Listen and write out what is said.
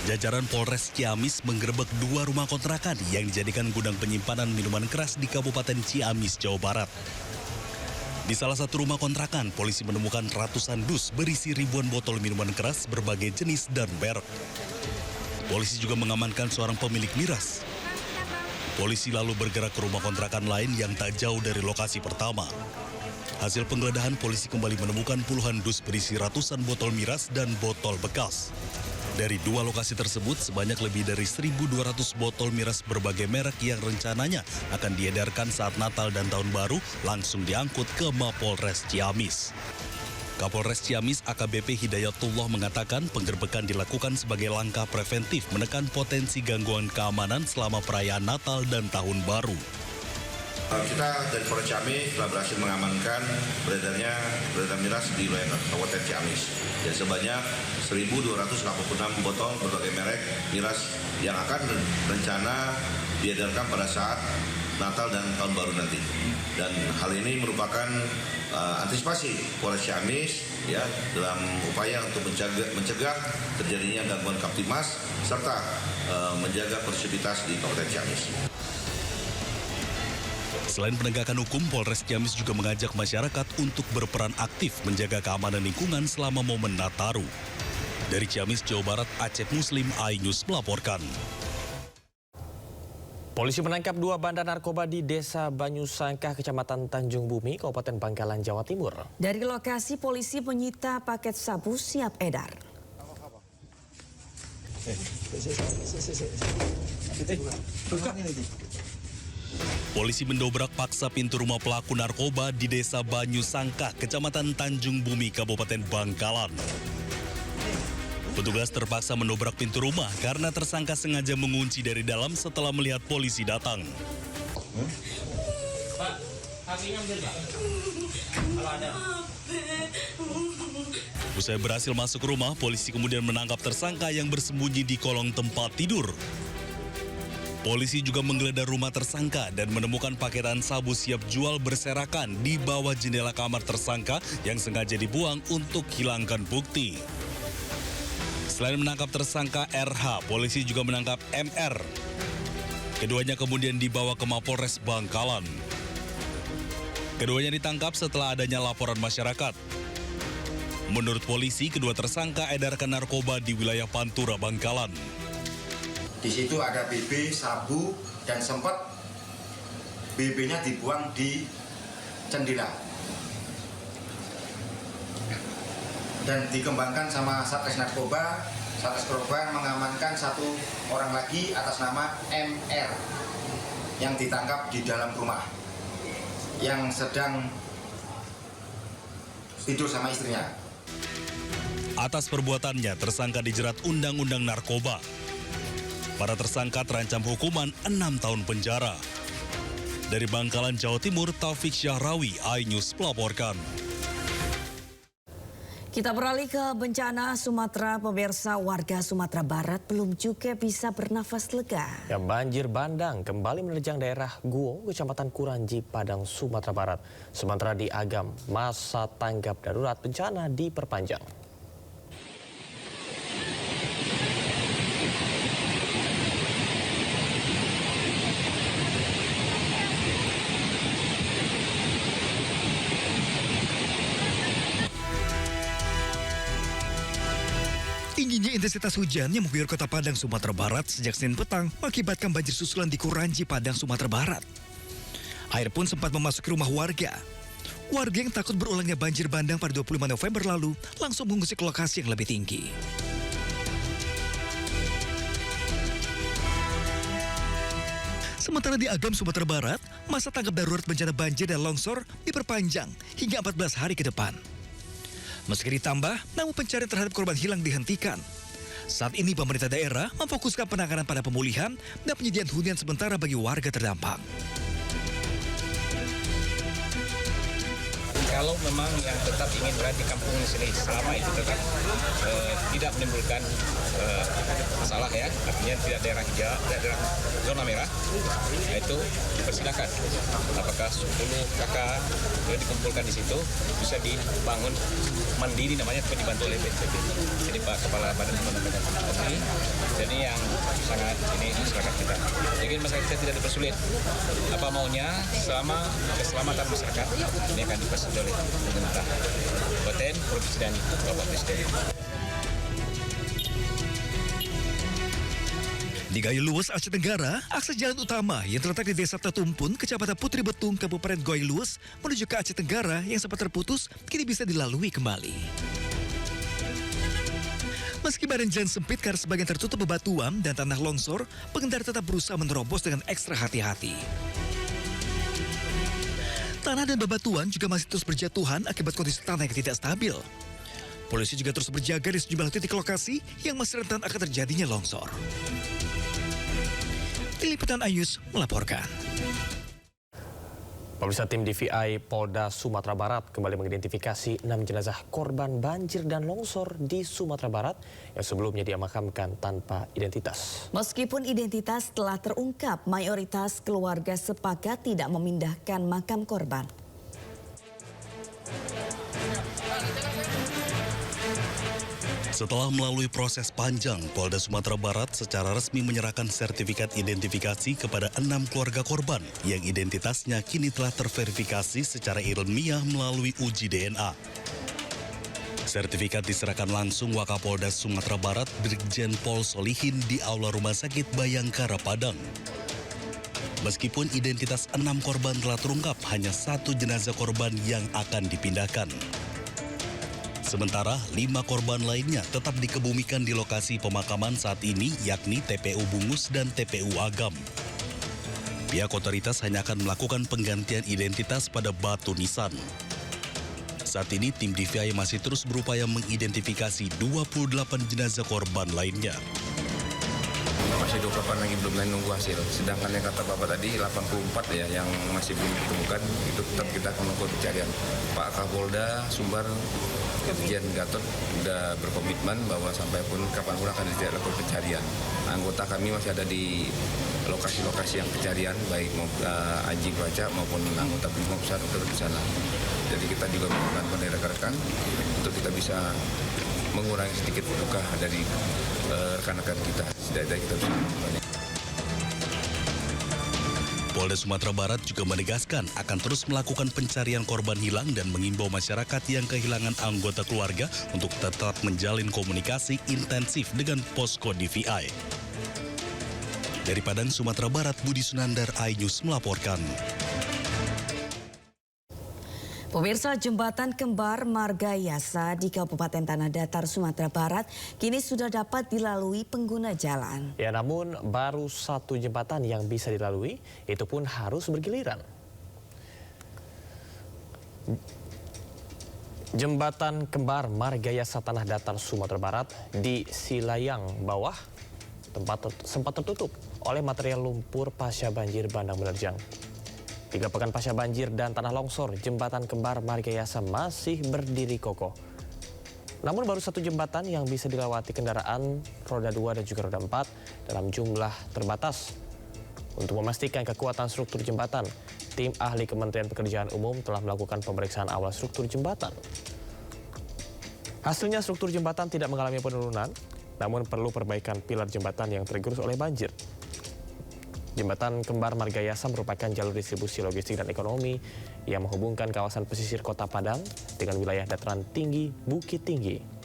Jajaran Polres Ciamis menggerebek 2 rumah kontrakan yang dijadikan gudang penyimpanan minuman keras di Kabupaten Ciamis, Jawa Barat. Di salah satu rumah kontrakan, polisi menemukan ratusan dus berisi ribuan botol minuman keras berbagai jenis dan merek. Polisi juga mengamankan seorang pemilik miras. Polisi lalu bergerak ke rumah kontrakan lain yang tak jauh dari lokasi pertama. Hasil penggeledahan, polisi kembali menemukan puluhan dus berisi ratusan botol miras dan botol bekas. Dari 2 lokasi tersebut, sebanyak lebih dari 1.200 botol miras berbagai merek yang rencananya akan diedarkan saat Natal dan Tahun Baru langsung diangkut ke Mapolres Ciamis. Kapolres Ciamis AKBP Hidayatullah mengatakan penggerbekan dilakukan sebagai langkah preventif menekan potensi gangguan keamanan selama perayaan Natal dan Tahun Baru. Kita dari Polres Ciamis telah berhasil mengamankan beredarnya miras di wilayah Kabupaten Ciamis. Dan sebanyak 1.286 botol berbagai merek miras yang akan rencana diedarkan pada saat Natal dan Tahun Baru nanti. Dan hal ini merupakan antisipasi Polres Ciamis ya dalam upaya untuk mencegah terjadinya gangguan Kamtibmas serta menjaga kondusivitas di Kabupaten Ciamis. Selain penegakan hukum, Polres Ciamis juga mengajak masyarakat untuk berperan aktif menjaga keamanan lingkungan selama momen Nataru. Dari Ciamis, Jawa Barat, Acep Muslim, iNews melaporkan. Polisi menangkap 2 bandar narkoba di Desa Banyusangkah, Kecamatan Tanjung Bumi, Kabupaten Bangkalan, Jawa Timur. Dari lokasi, polisi menyita paket sabu siap edar. Polisi mendobrak paksa pintu rumah pelaku narkoba di Desa Banyusangkah, Kecamatan Tanjung Bumi, Kabupaten Bangkalan. Petugas terpaksa mendobrak pintu rumah karena tersangka sengaja mengunci dari dalam setelah melihat polisi datang. Pak, kakinya ambil, Pak. Kalau ada. Usai berhasil masuk rumah, polisi kemudian menangkap tersangka yang bersembunyi di kolong tempat tidur. Polisi juga menggeledah rumah tersangka dan menemukan paketan sabu siap jual berserakan di bawah jendela kamar tersangka yang sengaja dibuang untuk hilangkan bukti. Selain menangkap tersangka RH, polisi juga menangkap MR. Keduanya kemudian dibawa ke Mapolres Bangkalan. Keduanya ditangkap setelah adanya laporan masyarakat. Menurut polisi, kedua tersangka edarkan narkoba di wilayah Pantura, Bangkalan. Di situ ada BB, sabu, dan sempat BB-nya dibuang di jendela. Dan dikembangkan sama Satgas Narkoba, Satgas Narkoba mengamankan 1 orang lagi atas nama MR yang ditangkap di dalam rumah, yang sedang tidur sama istrinya. Atas perbuatannya, tersangka dijerat Undang-Undang Narkoba. Para tersangka terancam hukuman 6 tahun penjara. Dari Bangkalan, Jawa Timur, Taufik Syahrawi, iNews melaporkan. Kita beralih ke bencana Sumatera. Pemirsa, warga Sumatera Barat belum juga bisa bernafas lega. Ya, banjir bandang kembali menerjang daerah Guo, Kecamatan Kuranji, Padang, Sumatera Barat. Sementara di Agam, masa tanggap darurat bencana diperpanjang. Tingginya intensitas hujan yang mengguyur kota Padang, Sumatera Barat sejak Senin petang mengakibatkan banjir susulan di Kuranji, Padang, Sumatera Barat. Air pun sempat memasuki rumah warga. Warga yang takut berulangnya banjir bandang pada 25 November lalu langsung mengungsi ke lokasi yang lebih tinggi. Sementara di Agam, Sumatera Barat, masa tanggap darurat bencana banjir dan longsor diperpanjang hingga 14 hari ke depan. Meski ditambah, namun pencarian terhadap korban hilang dihentikan. Saat ini pemerintah daerah memfokuskan penanganan pada pemulihan dan penyediaan hunian sementara bagi warga terdampak. kalau memang yang tetap ingin berada di kampung sini selama itu tetap tidak menimbulkan masalah ya, artinya tidak daerah hijau, tidak daerah zona merah, itu dipersilakan. Apakah 10 kakak yang dikumpulkan di situ bisa dibangun mandiri namanya, tapi dibantu oleh BNPB. Jadi Pak Kepala Badan Penanggulangan Ekonomi, jadi yang sangat ini masyarakat kita. Jadi masyarakat kita tidak dipersulit. Apa maunya selama keselamatan masyarakat ini akan dipersulit oleh pemerintah Kabupaten, Provinsi dan Bapak Presiden. Di Gayo Luwes, Aceh Tenggara, akses jalan utama yang terletak di Desa Tatumpun, Kecamatan Putri Betung, Kabupaten Gayo Luwes, menuju ke Aceh Tenggara yang sempat terputus, kini bisa dilalui kembali. Meski badan jalan sempit karena sebagian tertutup bebatuan dan tanah longsor, pengendara tetap berusaha menerobos dengan ekstra hati-hati. Tanah dan bebatuan juga masih terus berjatuhan akibat kondisi tanah yang tidak stabil. Polisi juga terus berjaga di sejumlah titik lokasi yang masih rentan akan terjadinya longsor. Tim Liputan Ayus melaporkan. Pemirsa, tim DVI Polda Sumatera Barat kembali mengidentifikasi 6 jenazah korban banjir dan longsor di Sumatera Barat yang sebelumnya dimakamkan tanpa identitas. Meskipun identitas telah terungkap, mayoritas keluarga sepakat tidak memindahkan makam korban. Setelah melalui proses panjang, Polda Sumatera Barat secara resmi menyerahkan sertifikat identifikasi kepada 6 keluarga korban yang identitasnya kini telah terverifikasi secara ilmiah melalui uji DNA. Sertifikat diserahkan langsung Wakapolda Sumatera Barat Brigjen Pol Solihin di Aula Rumah Sakit Bayangkara Padang. Meskipun identitas 6 korban telah terungkap, hanya 1 jenazah korban yang akan dipindahkan. Sementara 5 korban lainnya tetap dikebumikan di lokasi pemakaman saat ini, yakni TPU Bungus dan TPU Agam. Pihak otoritas hanya akan melakukan penggantian identitas pada batu nisan. Saat ini tim DVI masih terus berupaya mengidentifikasi 28 jenazah korban lainnya. Masih 28 lagi belum nunggu hasil. Sedangkan yang kata Bapak tadi 84 ya yang masih belum ditemukan, itu tetap kita akan melakukan pencarian. Pak Kapolda Sumbar Irjen Gatot sudah berkomitmen bahwa sampai pun kapanpun akan dilakukan pencarian. Anggota kami masih ada di lokasi-lokasi yang pencarian, baik anjing pelacak maupun anggota Brimob Sarukter di sana. Jadi kita juga melakukan dari rekan-rekan untuk kita bisa mengurangi sedikit duka dari rekan-rekan kita. Setidaknya kita bisa melakukannya. Polda Sumatera Barat juga menegaskan akan terus melakukan pencarian korban hilang dan mengimbau masyarakat yang kehilangan anggota keluarga untuk tetap menjalin komunikasi intensif dengan posko DVI. Dari Padang, Sumatera Barat, Budi Sunandar, iNews melaporkan. Pemirsa, jembatan kembar Margayasa di Kabupaten Tanah Datar, Sumatera Barat kini sudah dapat dilalui pengguna jalan. Ya, namun baru 1 jembatan yang bisa dilalui, itu pun harus bergiliran. Jembatan kembar Margayasa Tanah Datar, Sumatera Barat di Silayang bawah sempat tertutup oleh material lumpur pasca banjir bandang menerjang. 3 pekan pasca banjir dan tanah longsor, jembatan kembar Margayasa masih berdiri kokoh. Namun baru 1 jembatan yang bisa dilewati kendaraan roda 2 dan juga roda 4 dalam jumlah terbatas. Untuk memastikan kekuatan struktur jembatan, tim ahli Kementerian Pekerjaan Umum telah melakukan pemeriksaan awal struktur jembatan. Hasilnya struktur jembatan tidak mengalami penurunan, namun perlu perbaikan pilar jembatan yang tergerus oleh banjir. Jembatan kembar Margayasa merupakan jalur distribusi logistik dan ekonomi yang menghubungkan kawasan pesisir Kota Padang dengan wilayah dataran tinggi Bukit Tinggi.